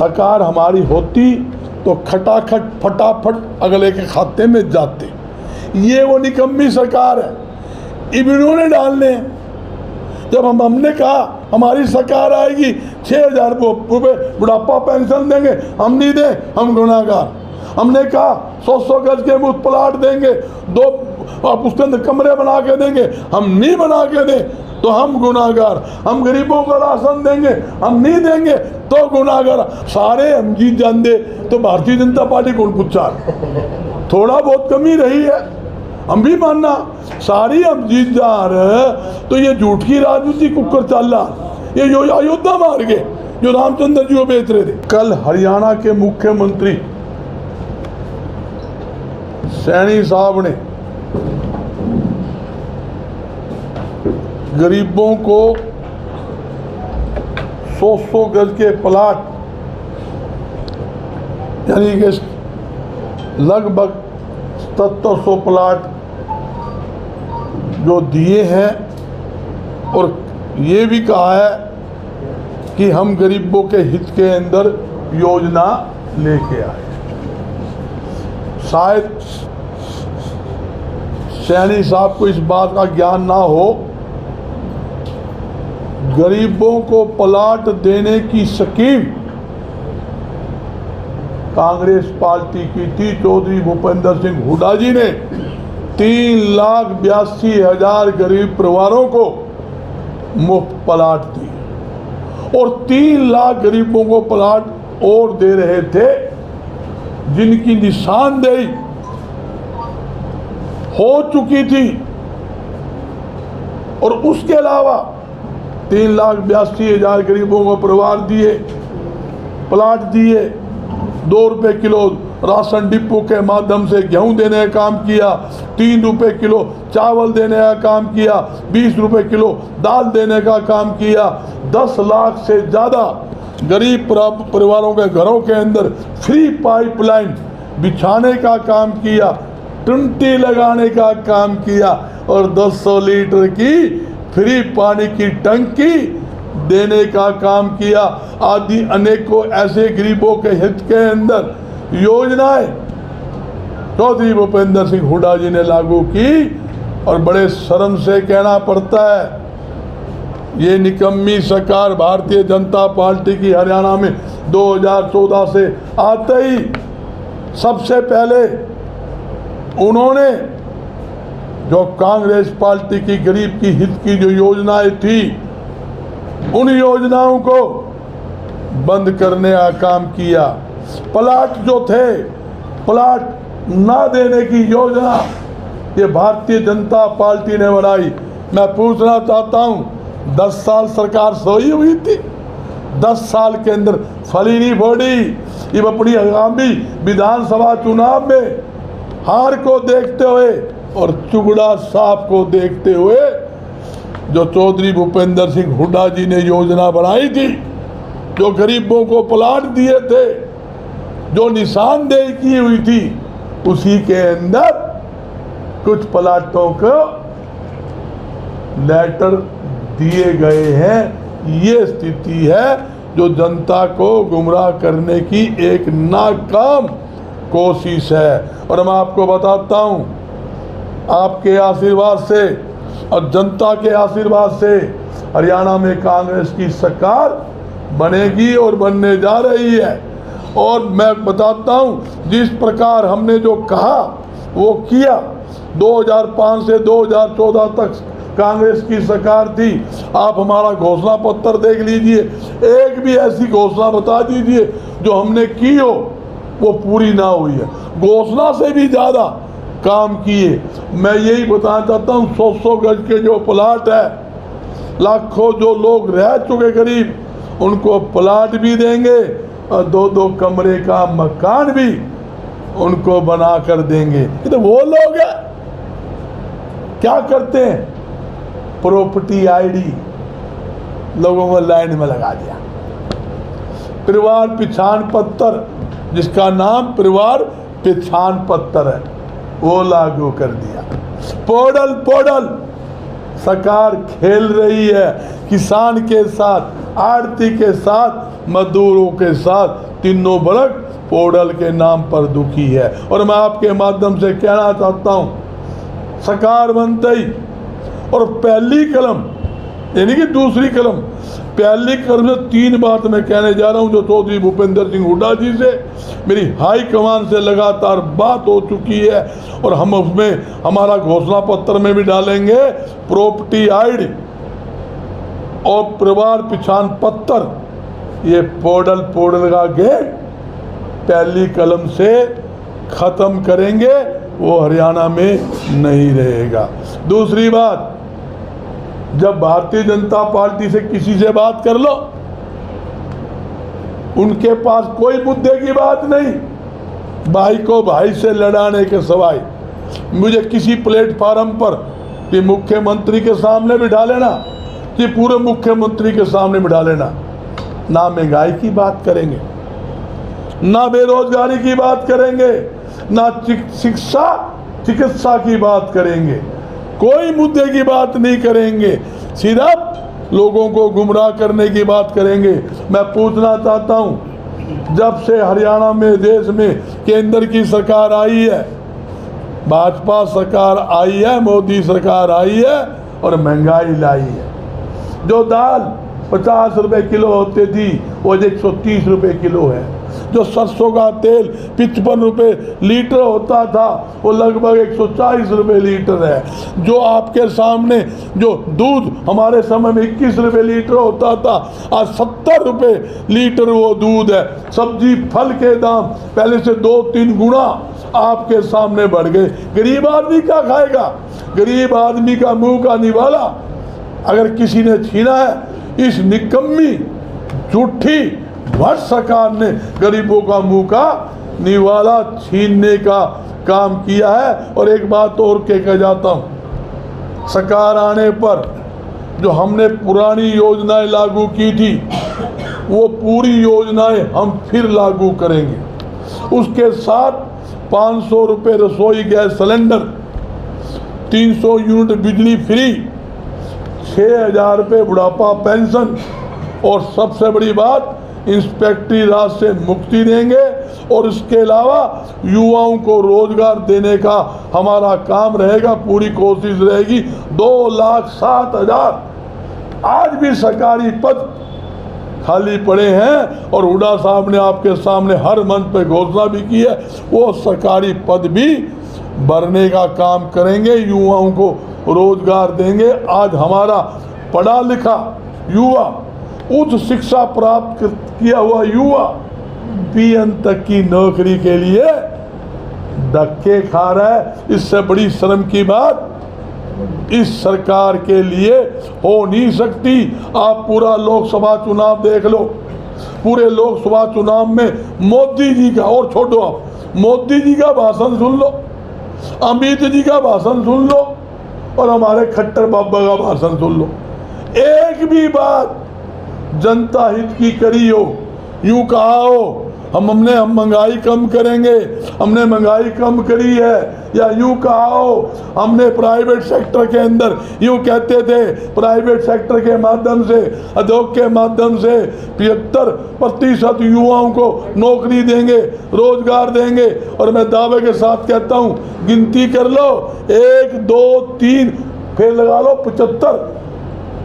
सरकार हमारी होती तो खटाखट फटाफट अगले के खाते में जाते। ये वो निकम्मी सरकार है, इन्होंने डालने। जब हमने कहा हमारी सरकार आएगी 6,000 रुपये बुढ़ापा पेंशन देंगे, हम नहीं दें, हम गुनाहगार। हमने कहा 100 गज के मुफ्त प्लाट देंगे, 2 उसके अंदर कमरे बना के देंगे, हम नहीं बना के दें तो हम गुनाहगार। हम गरीबों को राशन देंगे, हम नहीं देंगे तो गुनाहगार। सारे हम जीत जाते तो भारतीय जनता पार्टी कौन पूछा? थोड़ा बहुत कमी रही है, हम भी मानना। सारी हम जीत जा रहे तो ये झूठ की राजनीति कुकर चल रहा। ये जो अयोध्या मार गए, जो रामचंद्र जी को बेच रहे थे। कल हरियाणा के मुख्यमंत्री सैनी साहब ने गरीबों को 100 गज के प्लाट, यानी कि लगभग 700 प्लाट जो दिए हैं, और ये भी कहा है कि हम गरीबों के हित के अंदर योजना लेके आए। शायद सैनी साहब को इस बात का ज्ञान ना हो, गरीबों को प्लाट देने की स्कीम कांग्रेस पार्टी की थी। चौधरी भूपेंद्र सिंह हुड्डा जी ने 3,82,000 गरीब परिवारों को मुफ्त प्लाट दिए, और 3 लाख गरीबों को प्लाट और दे रहे थे जिनकी निशानदेही हो चुकी थी। और उसके अलावा 3,82,000 गरीबों को परिवार दिए, प्लाट दिए, 2 रुपये किलो राशन डिपो के माध्यम से गेहूं देने का काम किया, 3 रुपये किलो चावल देने का काम किया, 20 रुपये किलो दाल देने का काम किया। 10 लाख से ज़्यादा गरीब परिवारों के घरों के अंदर फ्री पाइपलाइन बिछाने का काम किया, टंटी लगाने का काम किया, और 200 लीटर की फ्री पानी की टंकी देने का काम किया। आदि अनेकों ऐसे गरीबों के हित के अंदर योजनाएं चौधरी भूपेंद्र सिंह हुड्डा जी ने लागू की। और बड़े शर्म से कहना पड़ता है, ये निकम्मी सरकार भारतीय जनता पार्टी की हरियाणा में 2014 से आते ही सबसे पहले उन्होंने जो कांग्रेस पार्टी की गरीब की हित की जो योजनाएं थी, उन योजनाओं को बंद करने का काम किया। प्लाट जो थे, प्लाट ना देने की योजना ये भारतीय जनता पार्टी ने बनाई। मैं पूछना चाहता हूँ, 10 साल सरकार सोई हुई थी? 10 साल के अंदर फली नहीं फोड़ी। ये अपनी आगामी विधानसभा चुनाव में हार को देखते हुए और चुगड़ा साहब को देखते हुए जो चौधरी भूपेंद्र सिंह हुड्डा जी ने योजना बनाई थी, जो गरीबों को प्लाट दिए थे, जो निशानदेही की हुई थी, उसी के अंदर कुछ प्लाटों को लेटर दिए गए हैं। ये स्थिति है जो जनता को गुमराह करने की एक नाकाम कोशिश है। और मैं आपको बताता हूँ, आपके आशीर्वाद से और जनता के आशीर्वाद से हरियाणा में कांग्रेस की सरकार बनेगी और बनने जा रही है। और मैं बताता हूँ, जिस प्रकार हमने जो कहा वो किया। 2005 से 2014 तक कांग्रेस की सरकार थी। आप हमारा घोषणा पत्र देख लीजिए, एक भी ऐसी घोषणा बता दीजिए जो हमने की हो वो पूरी ना हुई है। घोषणा से भी ज़्यादा काम किए। मैं यही बताना चाहता हूँ, 100 गज के जो प्लाट है, लाखों जो लोग रह चुके गरीब, उनको प्लाट भी देंगे और 2-2 कमरे का मकान भी उनको बना कर देंगे। तो वो लोग हैं क्या करते हैं, प्रॉपर्टी आईडी लोगों को लाइन में लगा दिया। परिवार पहचान पत्र, जिसका नाम परिवार पहचान पत्र है, वो लागू कर दिया। पोर्टल सरकार खेल रही है किसान के साथ, आड़ती के साथ, मजदूरों के साथ तीनों वर्ग पोर्टल के नाम पर दुखी है। और मैं आपके माध्यम से कहना चाहता हूँ, सरकार बनते ही और पहली कलम यानी कि दूसरी कलम, पहली कलम से 3 बात मैं कहने जा रहा हूँ जो चौधरी भूपेंद्र सिंह हुड्डा जी से मेरी हाई कमान से लगातार बात हो चुकी है, और हम उसमें हमारा घोषणा पत्र में भी डालेंगे। प्रॉपर्टी आईडी और परिवार पहचान पत्र, ये पोर्टल का गेट पहली कलम से खत्म करेंगे, वो हरियाणा में नहीं रहेगा। दूसरी बात, जब भारतीय जनता पार्टी से किसी से बात कर लो, उनके पास कोई मुद्दे की बात नहीं, भाई को भाई से लड़ाने के सिवाय। मुझे किसी प्लेटफार्म पर कि मुख्यमंत्री के सामने बिठा लेना, कि पूरे मुख्यमंत्री के सामने बिठा लेना, ना महंगाई की बात करेंगे, ना बेरोजगारी की बात करेंगे, ना चिकित्सा की बात करेंगे, कोई मुद्दे की बात नहीं करेंगे, सिर्फ लोगों को गुमराह करने की बात करेंगे। मैं पूछना चाहता हूं, जब से हरियाणा में देश में केंद्र की सरकार आई है, भाजपा सरकार आई है, मोदी सरकार आई है और महंगाई लाई है। जो दाल 50 रुपए किलो होती थी वो 130 रुपए किलो है। जो सरसों का तेल 55 रुपए लीटर होता था वो लगभग 140 रुपए लीटर है। जो आपके सामने जो दूध हमारे समय में 21 रुपए लीटर होता था, आज 70 रुपए लीटर वो दूध है। सब्जी फल के दाम पहले से 2-3 गुना आपके सामने बढ़ गए। गरीब आदमी क्या खाएगा? गरीब आदमी का मुंह का निवाला अगर किसी ने छीना है, इस निकम्मी झूठी भ्रष्ट सरकार ने गरीबों का मुंह का निवाला छीनने का काम किया है। और एक बात और कह जाता हूँ, सरकार आने पर जो हमने पुरानी योजनाएं लागू की थी वो पूरी योजनाएं हम फिर लागू करेंगे। उसके साथ 500 रुपये रसोई गैस सिलेंडर, 300 यूनिट बिजली फ्री, 6000 रुपये बुढ़ापा पेंशन, और सबसे बड़ी बात इंस्पेक्टरी राज से मुक्ति देंगे। और इसके अलावा युवाओं को रोजगार देने का हमारा काम रहेगा, पूरी कोशिश रहेगी। 2,07,000 आज भी सरकारी पद खाली पड़े हैं और हुड्डा साहब ने आपके सामने हर मंच पे घोषणा भी की है, वो सरकारी पद भी भरने का काम करेंगे, युवाओं को रोजगार देंगे। आज हमारा पढ़ा लिखा युवा, उच्च शिक्षा प्राप्त किया हुआ युवा पीएन तक की नौकरी के लिए धक्के खा रहा है। इससे बड़ी शर्म की बात इस सरकार के लिए हो नहीं सकती। आप पूरा लोकसभा चुनाव देख लो, पूरे लोकसभा चुनाव में मोदी जी का, और छोड़ो आप, मोदी जी का भाषण सुन लो, अमित जी का भाषण सुन लो, और हमारे खट्टर बाबा का भाषण सुन लो, एक भी बात जनता हित की करी हो। यूं कहा हो हम महंगाई कम करेंगे, हमने महंगाई कम करी है, या यूं कहा हो हमने प्राइवेट सेक्टर के अंदर, यूं कहते थे प्राइवेट सेक्टर के माध्यम से, उद्योग के माध्यम से 75% युवाओं को नौकरी देंगे, रोजगार देंगे। और मैं दावे के साथ कहता हूं, गिनती कर लो, 1 2 3 फिर लगा लो 75,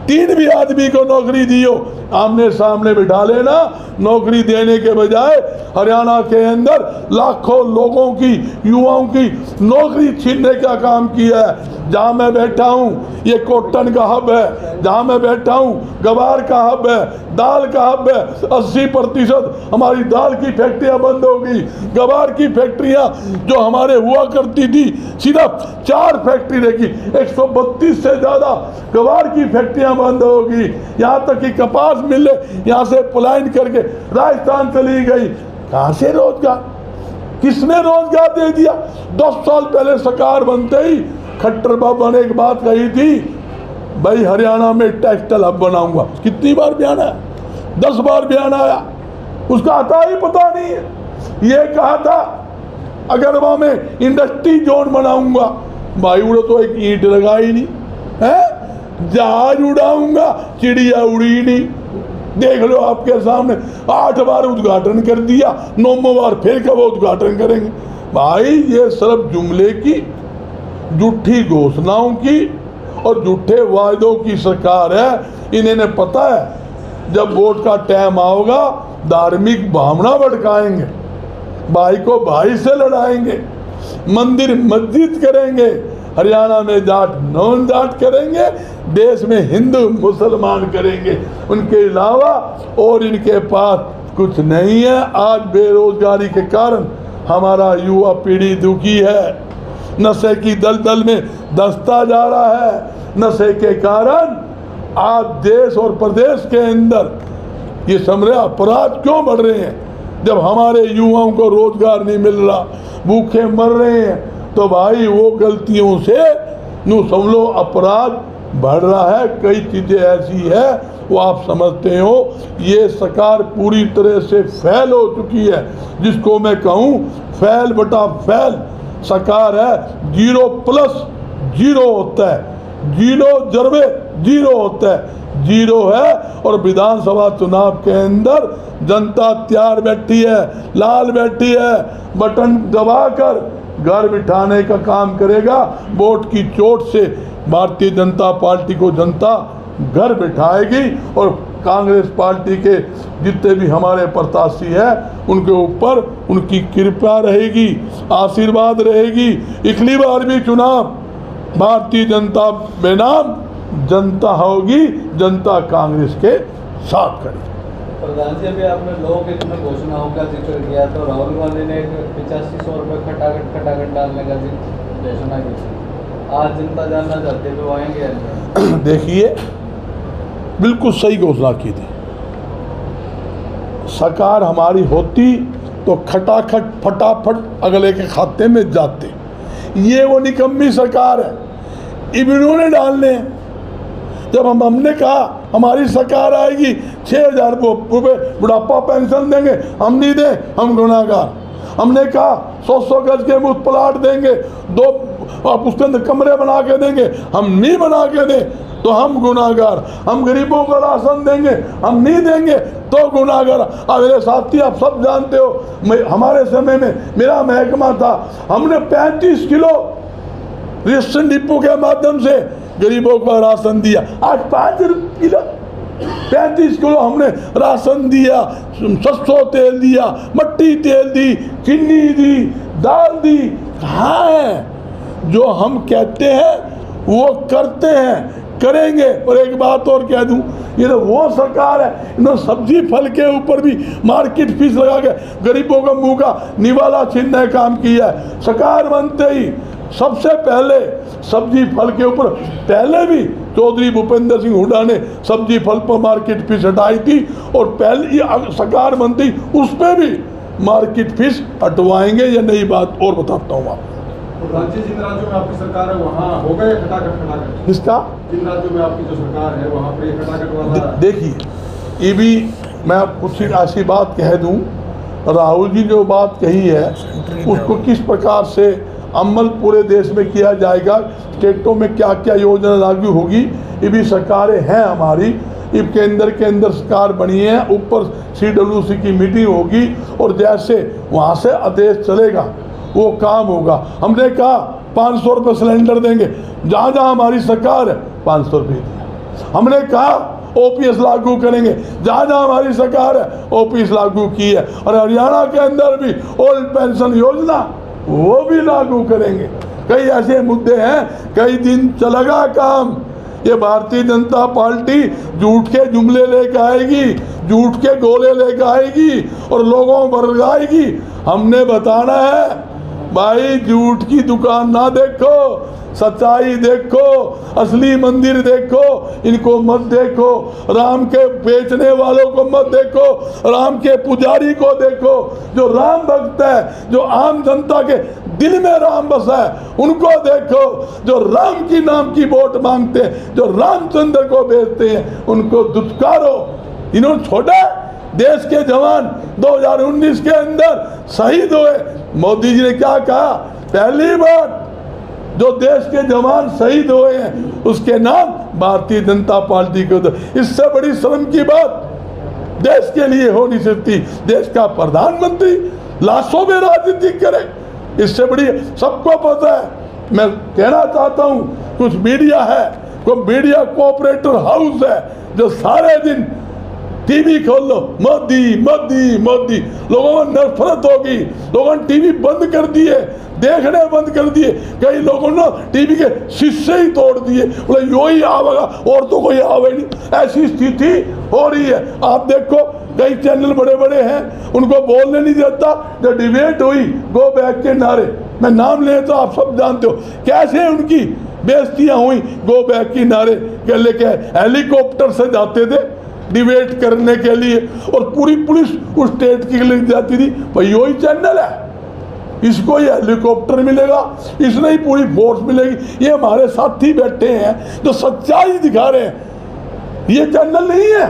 3 भी आदमी को नौकरी दियो, आमने सामने बिठा लेना। नौकरी देने के बजाय हरियाणा के अंदर लाखों लोगों की, युवाओं की नौकरी छीनने का काम किया है। जहां मैं बैठा हूं ये कॉटन का हब है, जहां मैं बैठा हूं गवार का हब है, दाल का हब है। 80% हमारी दाल की फैक्ट्रियां बंद हो गई। गवार की फैक्ट्रियां जो हमारे हुआ करती थी, सिर्फ 4 फैक्ट्री रहेगी, 132 से ज्यादा गवार की फैक्ट्रियां बंद होगी। यहाँ तक कि कपास मिले यहाँ से पलायन करके राजस्थान चली गई। कहाँ से रोजगार? किसने रोजगार दे दिया? 10 साल पहले सरकार बनते ही खट्टर बाबा ने एक बात कही थी, भाई हरियाणा में टेक्सटाइल हब बनाऊंगा। कितनी बार बयान आया? 10 बार बयान आया, उसका आता ही पता नहीं है। ये कहा था अगरवा में इंडस्ट्री जोन बनाऊंगा, भाई उड़ो तो एक ईंट लगा ही नहीं है। जहाज उड़ाऊंगा, चिड़िया उड़ी नहीं। देख लो आपके सामने 8 बार उद्घाटन कर दिया, 9वां बार फिर कब उद्घाटन करेंगे। भाई ये सिर्फ जुमले की, झूठी घोषणाओं की और झूठे वायदों की सरकार है। इन्हें पता है जब वोट का टाइम आओगा धार्मिक भावना भड़काएंगे, भाई को भाई से लड़ाएंगे, मंदिर मस्जिद करेंगे, हरियाणा में जाट नॉन जाट करेंगे, देश में हिंदू मुसलमान करेंगे। उनके अलावा और इनके पास कुछ नहीं है। आज बेरोजगारी के कारण हमारा युवा पीढ़ी दुखी है, नशे की दलदल में धंसता जा रहा है। नशे के कारण आज देश और प्रदेश के अंदर ये समझ अपराध क्यों बढ़ रहे हैं। जब हमारे युवाओं को रोजगार नहीं मिल रहा, भूखे मर रहे हैं, तो भाई वो गलतियों से नू समझ लो अपराध बढ़ रहा है। कई चीज़ें ऐसी है वो आप समझते हो। ये सरकार पूरी तरह से फेल हो चुकी है, जिसको मैं कहूँ फेल बटा फेल सरकार है। 0+0 होता है, 0 जरबे 0 होता है, 0 है। और विधानसभा चुनाव के अंदर जनता तैयार बैठी है, लाल बैठी है, बटन दबाकर घर बिठाने का काम करेगा। वोट की चोट से भारतीय जनता पार्टी को जनता घर बिठाएगी और कांग्रेस पार्टी के जितने भी हमारे प्रत्याशी हैं उनके ऊपर उनकी कृपा रहेगी, आशीर्वाद रहेगी। पिछली बार भी चुनाव भारतीय जनता बेनाम जनता होगी, जनता कांग्रेस के साथ करेगी। प्रधान जी, अभी आपने लोग इसमें घोषणाओं का जिक्र किया, तो राहुल गांधी ने 8500 रुपये खटाखट डालने का घोषणा की थी। आज जनता जानना चाहते हैं तो आएंगे या नहीं? देखिए, बिल्कुल सही घोषणा की थी। सरकार हमारी होती तो खटाखट फटाफट अगले के खाते में जाते। ये वो निकम्मी सरकार है, इन्होंने डालने। जब हमने कहा हमारी सरकार आएगी 6000 रुपये बुढ़ापा पेंशन देंगे, हम नहीं दे, हम गुनाहगार। हमने कहा 100 गज के मुफ्त प्लाट देंगे, 2 आप उसके अंदर कमरे बना के देंगे, हम नहीं बना के दें तो हम गुनाहगार। हम गरीबों को राशन देंगे, हम नहीं देंगे तो गुनाहगार। अब मेरे साथी आप सब जानते हो, हमारे समय में मेरा महकमा था, हमने 35 किलो रेशन डिपो के माध्यम से गरीबों को राशन दिया। आज 5 किलो 35 किलो हमने राशन दिया, सरसों तेल दिया, मट्टी तेल दी, चीनी दी, दाल दी। कहाँ है जो हम कहते हैं वो करते हैं, करेंगे। और एक बात और कह दूं, ये तो वो सरकार है, इन्होंने सब्जी फल के ऊपर भी मार्केट फीस लगा के गरीबों का मुंह का निवाला छीनने का काम किया है। सरकार बनते ही सबसे पहले सब्जी फल के ऊपर पहले भी चौधरी भूपेंद्र सिंह हुड्डा ने सब्जी फल पर मार्केट फीस हटाई थी, और पहले सरकार बनती उस पर भी मार्केट फीस हटवाएंगे। ये नई बात और बताता हूँ आपको। राज्य जिन राज्यों में आपकी सरकार है वहाँ हो गए खटाखट? किसका? जिन राज्यों में आपकी जो सरकार है वहाँ पे खटाखट वाला? देखिए, ये भी मैं कुछ ऐसी बात कह दूं, राहुल जी जो बात कही है उसको किस प्रकार से अमल पूरे देश में किया जाएगा, स्टेटों में क्या क्या योजना लागू होगी, ये भी सरकारें हैं हमारी। इसके अंदर सरकार बनी है, ऊपर CWC की मीटिंग होगी और जैसे वहाँ से आदेश चलेगा वो काम होगा। हमने कहा 500 रुपये सिलेंडर देंगे, जहाँ जहाँ हमारी सरकार है 500 रुपये दिया। हमने कहा OPS लागू करेंगे, जहाँ जहाँ हमारी सरकार है OPS लागू की है। और हरियाणा के अंदर भी ओल्ड पेंशन योजना वो भी लागू करेंगे। कई ऐसे मुद्दे हैं, कई दिन चलेगा काम। ये भारतीय जनता पार्टी झूठ के जुमले लेकर आएगी, झूठ के गोले लेकर आएगी और लोगों को भड़काएगी। हमने बताना है भाई, झूठ की दुकान ना देखो, सच्चाई देखो, असली मंदिर देखो, इनको मत देखो। राम के बेचने वालों को मत देखो, राम के पुजारी को देखो, जो राम भक्त है, जो आम जनता के दिल में राम बसा है उनको देखो। जो राम की नाम की वोट मांगते हैं, जो रामचंद्र को बेचते हैं, उनको दुत्कारो। इन्होंने छोड़ा देश के जवान 2019 के अंदर शहीद हुए। मोदी जी ने क्या कहा, पहली बार जो देश के जवान शहीद हुए हैं उसके नाम भारतीय जनता पार्टी को दो। इससे बड़ी शर्म की बात देश के लिए हो नहीं सकती। देश का प्रधानमंत्री लाशों में राजनीति करे, इससे बड़ी सबको पता है। मैं कहना चाहता हूँ कुछ मीडिया है, कोई मीडिया कोऑपरेटर हाउस है जो सारे दिन टीवी खोल लो मोदी मोदी मोदी, लोगों में नफरत होगी, लोगों ने टीवी बंद कर दिए, देखने बंद कर दिए, कई लोगों ने टीवी के शीशे ही तोड़ दिए, बोले यो ही आवेगा और तो कोई आवे नहीं। ऐसी स्थिति हो रही है। आप देखो कई चैनल बड़े बड़े हैं, उनको बोलने नहीं देता। जो डिबेट हुई गो बैक के नारे, मैं नाम ले तो आप सब जानते हो कैसे उनकी बेइज्जतियां हुई। गो बैक की नारे के लेके हेलीकॉप्टर से जाते थे डिबेट करने के लिए, और पूरी पुलिस उस स्टेट की लिए जाती थी। भाई यही चैनल है, इसको ये हेलीकॉप्टर मिलेगा, इसने ही पूरी फोर्स मिलेगी। ये हमारे साथी बैठे हैं जो सच्चाई दिखा रहे हैं। ये चैनल नहीं है,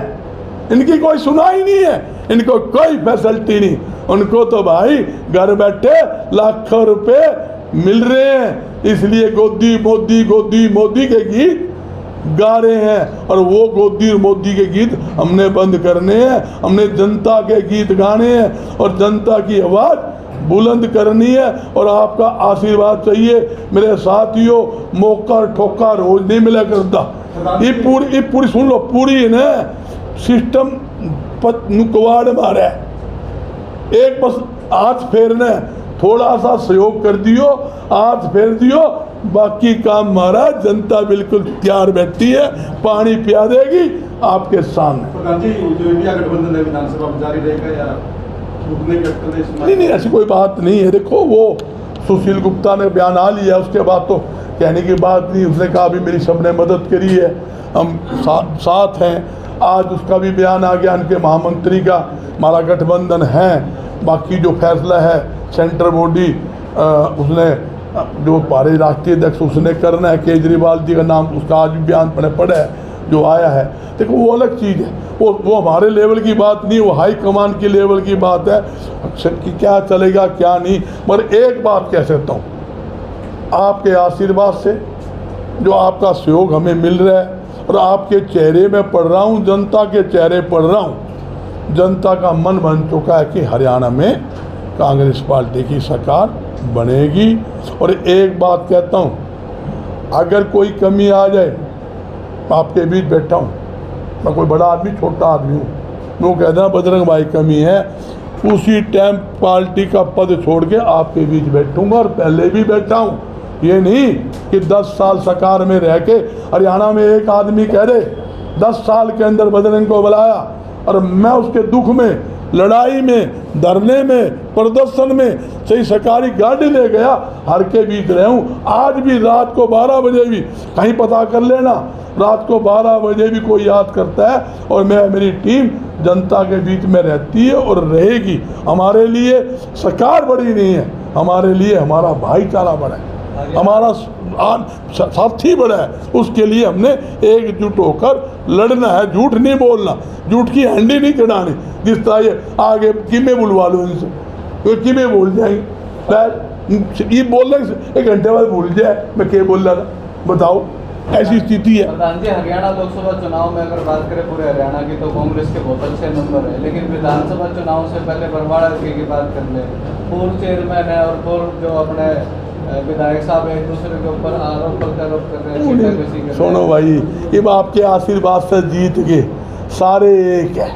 इनकी कोई सुनाई नहीं है, इनको कोई फैसिलिटी नहीं। उनको तो भाई घर बैठे लाखों रुपए मिल रहे हैं, इसलिए गोदी मोदी के गीत गा रहे हैं। और वो गोदी और मोदी के गीत हमने बंद करने हैं। हमने जनता के गीत गाने हैं और जनता की आवाज़ बुलंद करनी है। और आपका आशीर्वाद चाहिए मेरे साथियों। मौका ठोका रोज नहीं मिला करता। ये पूरी सुन लो, पूरी ने सिस्टम नुकवाड़ मारा है। एक बस हाथ फेरना है, थोड़ा सा सहयोग कर दियो, हाथ फेर दियो, बाकी काम मारा। जनता बिल्कुल तैयार बैठी है, पानी पिया देगी आपके सामने। प्रधान जी, जो इंडिया गठबंधन है विधानसभा में जारी रहेगा या रुकने के अटकलें? नहीं, ऐसी कोई बात नहीं है। देखो वो सुशील गुप्ता ने बयान आ लिया, उसके बाद तो कहने की बात नहीं। उसने कहा भी मेरी सबने मदद करी है, हम साथ हैं। आज उसका भी बयान आ गया, उनके महामंत्री का, हमारा गठबंधन है। बाकी जो फैसला है सेंट्रल बॉडी उसने जो हमारे राष्ट्रीय अध्यक्ष उसने करना है। केजरीवाल जी का नाम उसका आज भी बयान मैंने पढ़ा है जो आया है। देखो वो अलग चीज़ है, वो हमारे लेवल की बात नहीं, वो हाई कमान की लेवल की बात है कि क्या चलेगा क्या नहीं। मगर एक बात कह सकता हूँ, आपके आशीर्वाद से जो आपका सहयोग हमें मिल रहा है और आपके चेहरे में पढ़ रहा हूँ, जनता के चेहरे पढ़ रहा हूँ, जनता का मन बन चुका है कि हरियाणा में कांग्रेस पार्टी की सरकार बनेगी। और एक बात कहता हूँ, अगर कोई कमी आ जाए, आपके बीच बैठा हूँ, मैं कोई बड़ा आदमी छोटा आदमी हूँ, वो कहता है बजरंग भाई कमी है, उसी टाइम पार्टी का पद छोड़ के आपके बीच बैठूंगा। और पहले भी बैठा हूँ। ये नहीं कि 10 साल सरकार में रह के हरियाणा में एक आदमी कह दे 10 साल के अंदर बजरंग को बुलाया और मैं उसके दुख में, लड़ाई में, धरने में, प्रदर्शन में सही सरकारी गाड़ी ले गया, हर के बीच रहे हूँ। आज भी रात को 12 बजे भी कहीं पता कर लेना, रात को 12 बजे भी कोई याद करता है और मेरी टीम जनता के बीच में रहती है और रहेगी। हमारे लिए सरकार बड़ी नहीं है, हमारे लिए हमारा भाईचारा बड़ा है, हमारा साथी बड़ा है। उसके लिए हमने एकजुट होकर लड़ना है, झूठ नहीं बोलना, झूठ की हंडी नहीं चढ़ानी। जिस तरह ये आगे किमें बुलवा लो इनसे, तो किमें बोल जाएंगे, ये बोलने से 1 घंटे बाद भूल जाए मैं क्या बोल रहा था, बताओ। ऐसी स्थिति है। प्रधान जी, हरियाणा लोकसभा चुनाव में अगर बात करें पूरे हरियाणा की तो कांग्रेस के बहुत अच्छे नंबर है, लेकिन विधानसभा चुनाव से पहले बरवाड़ा की बात कर ले, पूर्व चेयरमैन है और पूर्व जो अपने विधायक साहब एक दूसरे के ऊपर आरोप प्रत्यारोप कर रहे हैं। सुनो भाई, अब आपके आशीर्वाद से जीत के सारे एक है,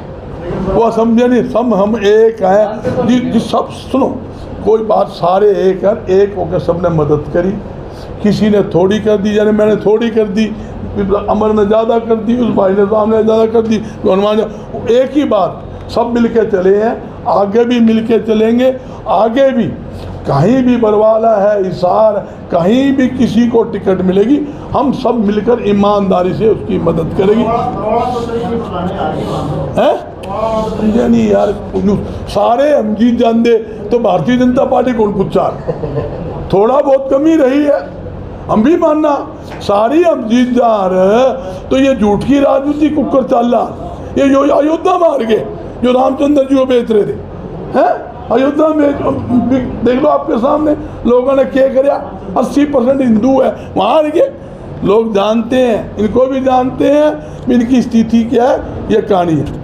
वो समझे नहीं, सब हम एक हैं जी। सब सुनो, कोई बात, सारे एक है, एक होकर सबने मदद करी। किसी ने थोड़ी कर दी, यानी मैंने थोड़ी कर दी, अमर ने ज़्यादा कर दी, उस भाई ने सामने ज़्यादा कर दी, हनुमान एक ही बात, सब मिल के चले हैं, आगे भी मिल के चलेंगे। आगे भी कहीं भी बरवाला है, हिसार, कहीं भी किसी को टिकट मिलेगी, हम सब मिलकर ईमानदारी से उसकी मदद करेंगे। हैं यानी यार सारे हम जीत जान दे तो भारतीय जनता पार्टी कौन पूछा, थोड़ा बहुत कमी रही है, हम भी मानना, सारी हम जीत जा रहे तो ये झूठ की राजनीति कुकर चल रहा। ये जो अयोध्या मार गए, जो रामचंद्र जी को बेच रहे थे, हैं अयोध्या में देख लो आपके सामने लोगों ने क्या किया। 80% हिंदू है, वहाँ रह लोग जानते हैं, इनको भी जानते हैं इनकी स्थिति क्या है, ये कहानी है।